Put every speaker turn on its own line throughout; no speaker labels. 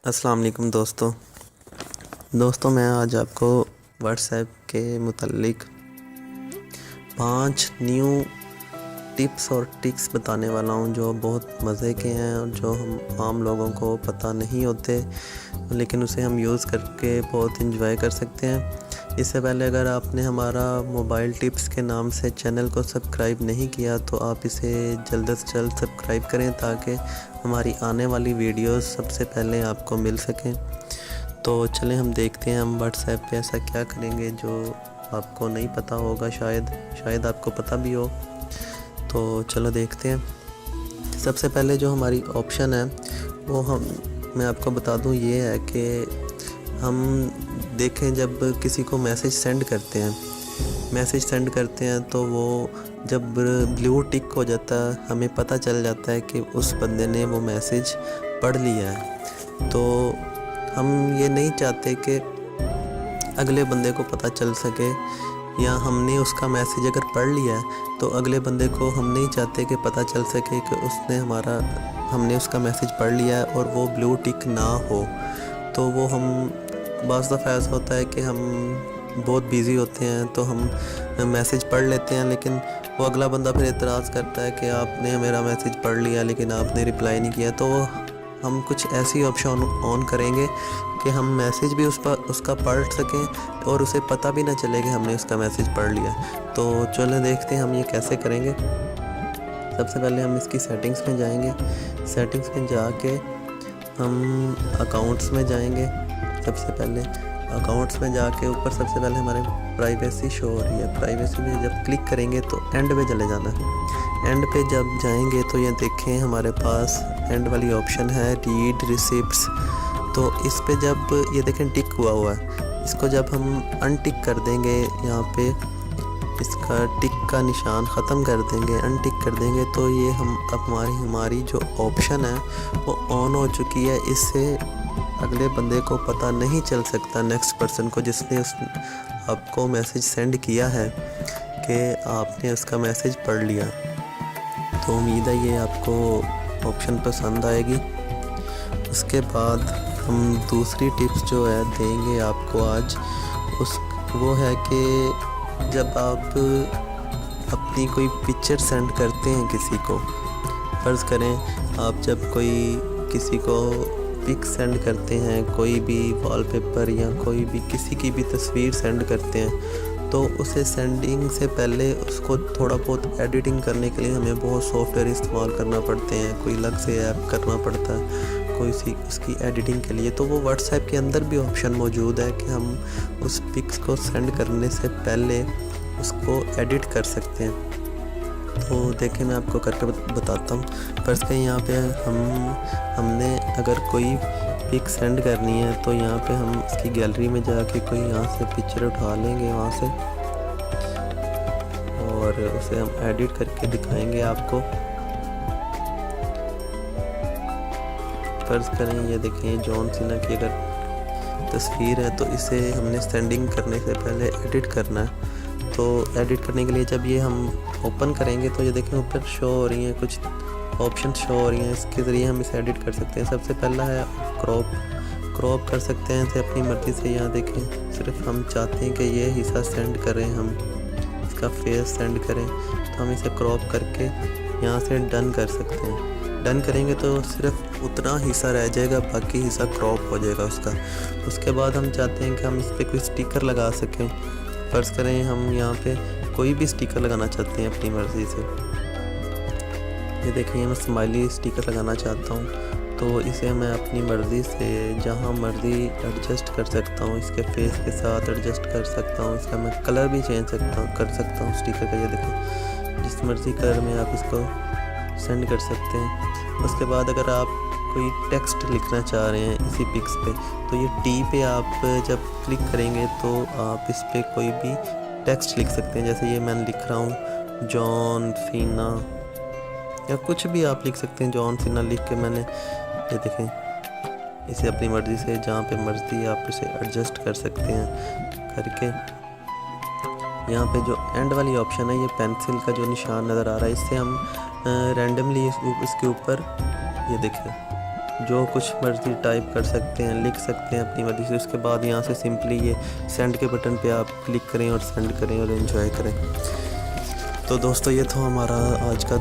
अस्सलाम वालेकुम दोस्तों मैं आज आपको व्हाट्सएप के मुतल्लिक 5 न्यू टिप्स और ट्रिक्स बताने वाला हूं जो बहुत मज़े के हैं और जो हम आम लोगों को पता नहीं होते, लेकिन उसे हम यूज़ करके बहुत इंजॉय कर सकते हैं। इससे पहले अगर आपने हमारा मोबाइल टिप्स के नाम से चैनल को सब्सक्राइब नहीं किया तो आप इसे जल्द से जल्द सब्सक्राइब करें ताकि हमारी आने वाली वीडियोस सबसे पहले आपको मिल सकें। तो चलें हम देखते हैं हम व्हाट्सएप पे ऐसा क्या करेंगे जो आपको नहीं पता होगा, शायद आपको पता भी हो। तो चलो देखते हैं। सबसे पहले जो हमारी ऑप्शन है वो मैं आपको बता दूं, ये है कि हम देखें जब किसी को मैसेज सेंड करते हैं तो वो जब ब्लू टिक हो जाता है हमें पता चल जाता है कि उस बंदे ने वो मैसेज पढ़ लिया है। तो हम ये नहीं चाहते कि अगले बंदे को पता चल सके, या हमने उसका मैसेज अगर पढ़ लिया है तो अगले बंदे को हम नहीं चाहते कि पता चल सके कि हमने उसका मैसेज पढ़ लिया है और वो ब्लू टिक ना हो। तो वो हम बाज़ दफ़ा ऐसा होता है कि हम बहुत बिज़ी होते हैं तो हम मैसेज पढ़ लेते हैं, लेकिन वो अगला बंदा फिर एतराज़ करता है कि आपने मेरा मैसेज पढ़ लिया लेकिन आपने रिप्लाई नहीं किया। तो हम कुछ ऐसी ऑप्शन ऑन करेंगे कि हम मैसेज भी उसका पढ़ सकें और उसे पता भी ना चले कि हमने उसका मैसेज पढ़ लिया। तो चलो देखते हैं हम ये कैसे करेंगे। सबसे पहले हम इसकी सेटिंग्स में जाएंगे। सेटिंग्स में जाके हम अकाउंट्स में जाएंगे। सबसे पहले अकाउंट्स में जाके ऊपर सबसे पहले हमारे प्राइवेसी शो हो रही है। प्राइवेसी में जब क्लिक करेंगे तो एंड पे चले जाना है। एंड पे जब जाएंगे तो ये देखें हमारे पास एंड वाली ऑप्शन है रीड रिसिप्ट्स। तो इस पे जब ये देखें टिक हुआ है, इसको जब हम अनटिक कर देंगे, यहाँ पे इसका टिक का निशान ख़त्म कर देंगे, अनटिक कर देंगे, तो ये हमारी जो ऑप्शन है वो ऑन हो चुकी है। इससे अगले बंदे को पता नहीं चल सकता, नेक्स्ट पर्सन को जिसने आपको मैसेज सेंड किया है, कि आपने उसका मैसेज पढ़ लिया। तो उम्मीद है ये आपको ऑप्शन पसंद आएगी। उसके बाद हम दूसरी टिप्स जो है देंगे आपको आज, वो है कि जब आप अपनी कोई पिक्चर सेंड करते हैं किसी को, फ़र्ज़ करें आप जब किसी को पिक सेंड करते हैं, कोई भी वॉलपेपर या कोई भी किसी की भी तस्वीर सेंड करते हैं, तो उसे सेंडिंग से पहले उसको थोड़ा बहुत एडिटिंग करने के लिए हमें बहुत सॉफ्टवेयर इस्तेमाल करना पड़ते हैं, कोई अलग से ऐप करना पड़ता है कोई सी उसकी एडिटिंग के लिए। तो वो व्हाट्सएप के अंदर भी ऑप्शन मौजूद है कि हम उस पिक्स को सेंड करने से पहले उसको एडिट कर सकते हैं। तो देखिए मैं आपको करके बताता हूँ। फर्स्ट कहीं यहाँ पे हमने अगर कोई पिक सेंड करनी है तो यहाँ पे हम इसकी गैलरी में जाके कोई यहाँ से पिक्चर उठा लेंगे वहाँ से, और उसे हम एडिट करके दिखाएंगे आपको। फर्ज करें ये देखें जॉन सीना की अगर तस्वीर है, तो इसे हमने सेंडिंग करने से पहले एडिट करना है। तो एडिट करने के लिए जब ये हम ओपन करेंगे तो ये देखें ऊपर शो हो रही हैं, कुछ ऑप्शन शो हो रही हैं, इसके ज़रिए हम इसे एडिट कर सकते हैं। सबसे पहला है क्रॉप कर सकते हैं इसे अपनी मर्ज़ी से। यहाँ देखें सिर्फ हम चाहते हैं कि ये हिस्सा सेंड करें, हम इसका फेस सेंड करें, तो हम इसे क्रॉप करके यहाँ से डन कर सकते हैं। डन करेंगे तो सिर्फ उतना हिस्सा रह जाएगा, बाकी हिस्सा क्रॉप हो जाएगा उसका। उसके बाद हम चाहते हैं कि हम इस पर कोई स्टिकर लगा सकें। फ़र्ज़ करें हम यहाँ पे कोई भी स्टिकर लगाना चाहते हैं अपनी मर्ज़ी से। ये देखिए मैं स्माइली स्टिकर लगाना चाहता हूँ, तो इसे मैं अपनी मर्ज़ी से जहाँ मर्ज़ी एडजस्ट कर सकता हूँ, इसके फेस के साथ एडजस्ट कर सकता हूँ, इसका मैं कलर भी चेंज कर सकता हूँ स्टिकर का। ये देखें जिस मर्ज़ी कलर में आप इसको सेंड कर सकते हैं। उसके बाद अगर आप कोई टेक्स्ट लिखना चाह रहे हैं इसी पिक्स पे, तो ये टी पे आप जब क्लिक करेंगे तो आप इस पर कोई भी टेक्स्ट लिख सकते हैं। जैसे ये मैं लिख रहा हूँ जॉन सीना, या कुछ भी आप लिख सकते हैं। जॉन सीना लिख के मैंने ये देखें इसे अपनी मर्ज़ी से जहाँ पे मर्ज़ी आप इसे एडजस्ट कर सकते हैं करके। यहाँ पे जो एंड वाली ऑप्शन है, ये पेंसिल का जो निशान नज़र आ रहा है, इससे हम रैंडमली इसके ऊपर ये देखें जो कुछ मर्ज़ी टाइप कर सकते हैं, लिख सकते हैं अपनी मर्ज़ी से। उसके बाद यहाँ से सिंपली ये सेंड के बटन पे आप क्लिक करें और सेंड करें और एंजॉय करें। तो दोस्तों ये था हमारा आज का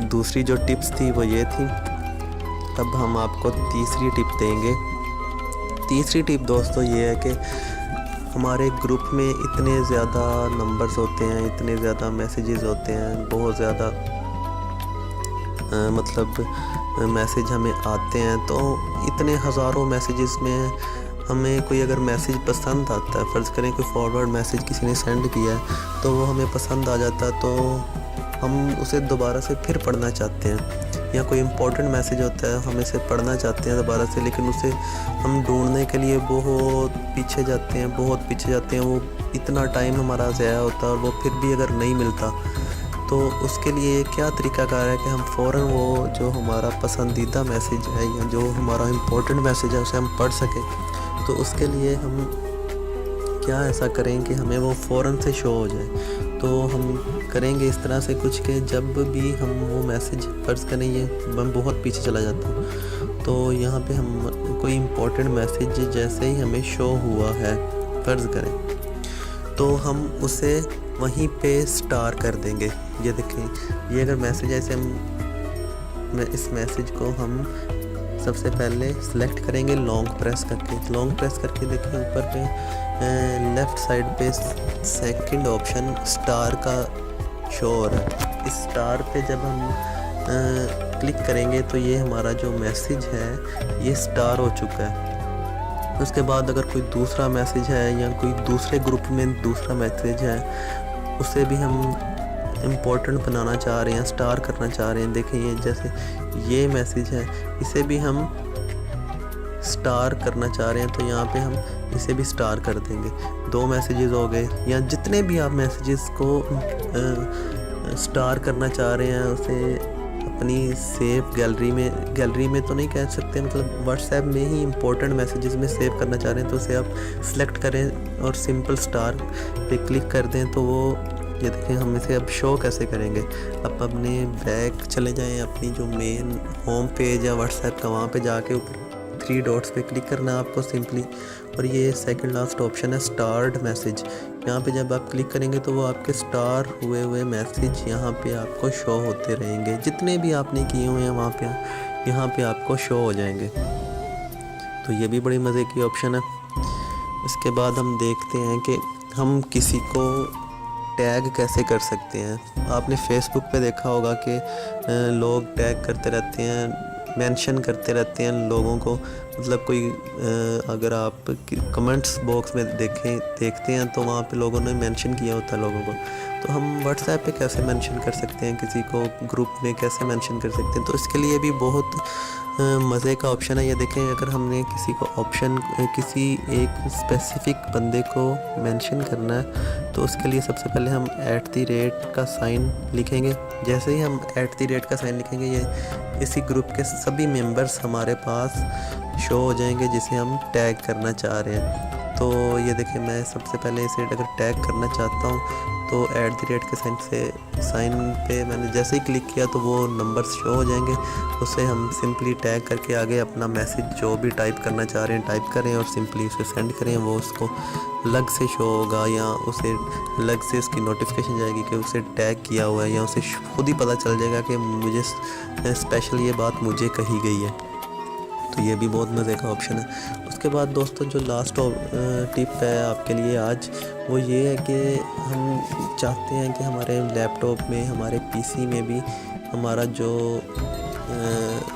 दूसरी जो टिप्स थी वो ये थी। अब हम आपको तीसरी टिप देंगे। तीसरी टिप दोस्तों ये है कि हमारे ग्रुप में इतने ज़्यादा नंबर्स होते हैं, इतने ज़्यादा मैसेजेस होते हैं, बहुत ज़्यादा मतलब मैसेज हमें आते हैं। तो इतने हज़ारों मैसेजेस में हमें कोई अगर मैसेज पसंद आता है, फ़र्ज़ करें कोई फॉरवर्ड मैसेज किसी ने सेंड किया है तो वो हमें पसंद आ जाता है, तो हम उसे दोबारा से फिर पढ़ना चाहते हैं। या कोई इम्पोर्टेंट मैसेज होता है, हम इसे पढ़ना चाहते हैं दोबारा से, लेकिन उसे हम ढूंढने के लिए बहुत पीछे जाते हैं, वो इतना टाइम हमारा ज़ाया होता है और वो फिर भी अगर नहीं मिलता तो उसके लिए क्या तरीक़ाकार है कि हम फ़ौरन वो जो हमारा पसंदीदा मैसेज है या जो हमारा इम्पोर्टेंट मैसेज है उसे हम पढ़ सकें। तो उसके लिए हम क्या ऐसा करें कि हमें वो फ़ौरन से शो हो जाए। तो हम करेंगे इस तरह से कुछ कि जब भी हम वो मैसेज फ़र्ज़ करें, ये मैं बहुत पीछे चला जाता हूँ, तो यहाँ पे हम कोई इम्पोर्टेंट मैसेज जैसे ही हमें शो हुआ है फ़र्ज़ करें, तो हम उसे वहीं पे स्टार कर देंगे। ये देखें, ये अगर मैसेज ऐसे इस मैसेज को हम सबसे पहले सेलेक्ट करेंगे लॉन्ग प्रेस करके देखें ऊपर पे लेफ़्ट साइड पे सेकंड ऑप्शन स्टार का शो हो रहा है। इस स्टार पे जब हम क्लिक करेंगे तो ये हमारा जो मैसेज है ये स्टार हो चुका है। उसके बाद अगर कोई दूसरा मैसेज है या कोई दूसरे ग्रुप में दूसरा मैसेज है, उसे भी हम इम्पोर्टेंट बनाना चाह रहे हैं, स्टार करना चाह रहे हैं। देखें ये जैसे ये मैसेज है, इसे भी हम स्टार करना चाह रहे हैं, तो यहाँ पे हम इसे भी स्टार कर देंगे। 2 मैसेजेस हो गए। या जितने भी आप मैसेजेस को स्टार करना चाह रहे हैं उसे अपनी सेव गैलरी में तो नहीं कह सकते, मतलब व्हाट्सएप में ही इम्पोर्टेंट मैसेजेस में सेव करना चाह रहे हैं, तो उसे आप सेलेक्ट करें और सिंपल स्टार पे क्लिक कर दें। तो वो ये देखें, हम इसे अब शो कैसे करेंगे। अब अपने बैक चले जाएं, अपनी जो मेन होम पेज या व्हाट्सएप का, वहाँ पे जाके ऊपर 3 डॉट्स पे क्लिक करना है आपको सिंपली, और ये सेकंड लास्ट ऑप्शन है स्टार्ड मैसेज। यहाँ पे जब आप क्लिक करेंगे तो वो आपके स्टार हुए मैसेज यहाँ पे आपको शो होते रहेंगे। जितने भी आपने किए हुए हैं वहाँ पे यहाँ पे आपको शो हो जाएंगे। तो ये भी बड़ी मज़े की ऑप्शन है। इसके बाद हम देखते हैं कि हम किसी को टैग कैसे कर सकते हैं। आपने फेसबुक पे देखा होगा कि लोग टैग करते रहते हैं, मेंशन करते रहते हैं लोगों को। मतलब कोई अगर आप कमेंट्स बॉक्स में देखते हैं तो वहाँ पे लोगों ने मेंशन किया होता है लोगों को। तो हम व्हाट्सएप पे कैसे मेंशन कर सकते हैं किसी को, ग्रुप में कैसे मेंशन कर सकते हैं, तो इसके लिए भी बहुत मज़े का ऑप्शन है। ये देखें, अगर हमने किसी एक स्पेसिफ़िक बंदे को मेंशन करना है तो उसके लिए सबसे पहले हम @ का साइन लिखेंगे। जैसे ही हम @ का साइन लिखेंगे, ये इसी ग्रुप के सभी मेंबर्स हमारे पास शो हो जाएंगे जिसे हम टैग करना चाह रहे हैं। तो ये देखिए, मैं सबसे पहले इसे अगर टैग करना चाहता हूँ तो @ के साइन पे मैंने जैसे ही क्लिक किया तो वो नंबर्स शो हो जाएंगे। उसे हम सिंपली टैग करके आगे अपना मैसेज जो भी टाइप करना चाह रहे हैं टाइप करें और सिंपली उसे सेंड करें। वो उसको अलग से शो होगा या उसे अलग से उसकी नोटिफिकेशन जाएगी कि उसे टैग किया हुआ है, या उसे खुद ही पता चल जाएगा कि मुझे स्पेशल ये बात मुझे कही गई है। तो ये भी बहुत मज़े का ऑप्शन है। उसके बाद दोस्तों, जो लास्ट टिप है आपके लिए आज, वो ये है कि हम चाहते हैं कि हमारे लैपटॉप में, हमारे पीसी में भी हमारा जो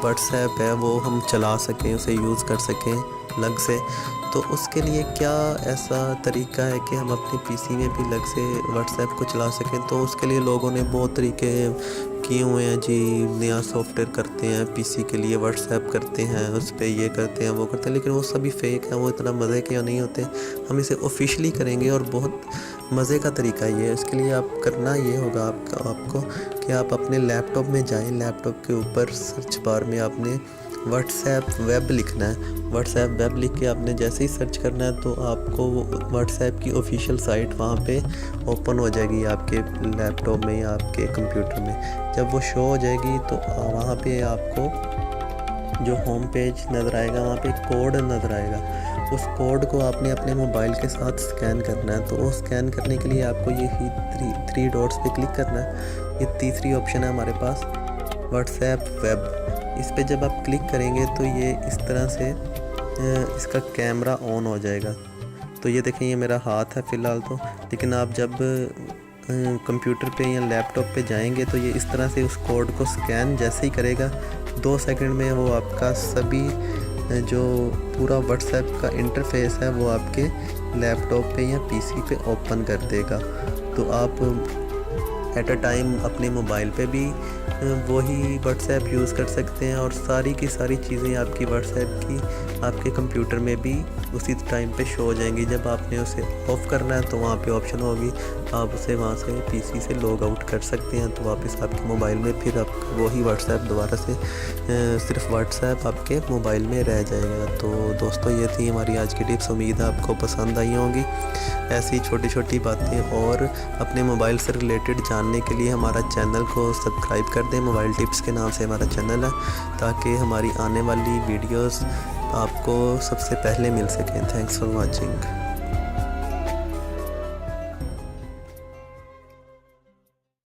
व्हाट्सएप है वो हम चला सकें, उसे यूज़ कर सकें अलग से। तो उसके लिए क्या ऐसा तरीका है कि हम अपने पीसी में भी अलग से व्हाट्सएप को चला सकें। तो उसके लिए लोगों ने बहुत तरीके किए हुए हैं जी। नया सॉफ्टवेयर करते हैं पीसी के लिए, व्हाट्सएप करते हैं, उस पर ये करते हैं वो करते हैं, लेकिन वो सभी फेक हैं, वो इतना मज़े के नहीं होते। हम इसे ऑफिशियली करेंगे और बहुत मज़े का तरीका ये है। इसके लिए आप करना ये होगा आपको कि आप अपने लैपटॉप में जाएं, लैपटॉप के ऊपर सर्च बार में आपने व्हाट्सएप वेब लिखना है। व्हाट्सएप वेब लिख के आपने जैसे ही सर्च करना है तो आपको व्हाट्सएप की ऑफिशियल साइट वहाँ पे ओपन हो जाएगी आपके लैपटॉप में या आपके कंप्यूटर में। जब वो शो हो जाएगी तो वहाँ पे आपको जो होम पेज नज़र आएगा वहाँ पे कोड नज़र आएगा। उस कोड को आपने अपने मोबाइल के साथ स्कैन करना है। तो वो स्कैन करने के लिए आपको ये थ्री डॉट्स पे क्लिक करना है। ये तीसरी ऑप्शन है हमारे पास, व्हाट्सएप वेब। इस पे जब आप क्लिक करेंगे तो ये इस तरह से इसका कैमरा ऑन हो जाएगा। तो ये देखें, ये मेरा हाथ है फ़िलहाल तो, लेकिन आप जब कंप्यूटर पे या लैपटॉप पे जाएंगे तो ये इस तरह से उस कोड को स्कैन जैसे ही करेगा 2 सेकंड में वो आपका सभी जो पूरा व्हाट्सएप का इंटरफेस है वो आपके लैपटॉप पे या पीसी पे ओपन कर देगा। तो आप एट अ टाइम अपने मोबाइल पे भी वही व्हाट्सएप यूज़ कर सकते हैं और सारी की सारी चीज़ें आपकी व्हाट्सएप की आपके कंप्यूटर में भी उसी टाइम पे शो हो जाएंगी। जब आपने उसे ऑफ़ करना है तो वहाँ पे ऑप्शन होगी, आप उसे वहाँ से पीसी से लॉग आउट कर सकते हैं। तो वापस आपके मोबाइल में फिर आप वही व्हाट्सएप दोबारा से सिर्फ व्हाट्सएप आपके मोबाइल में रह जाएगा। तो दोस्तों, ये थी हमारी आज की टिप्स। उम्मीद है आपको पसंद आई होंगी। ऐसी छोटी छोटी बातें और अपने मोबाइल से रिलेटेड जानने के लिए हमारा चैनल को सब्सक्राइब कर दें। मोबाइल टिप्स के नाम से हमारा चैनल है, ताकि हमारी आने वाली वीडियोस आपको सबसे पहले मिल सकें। Thanks for watching.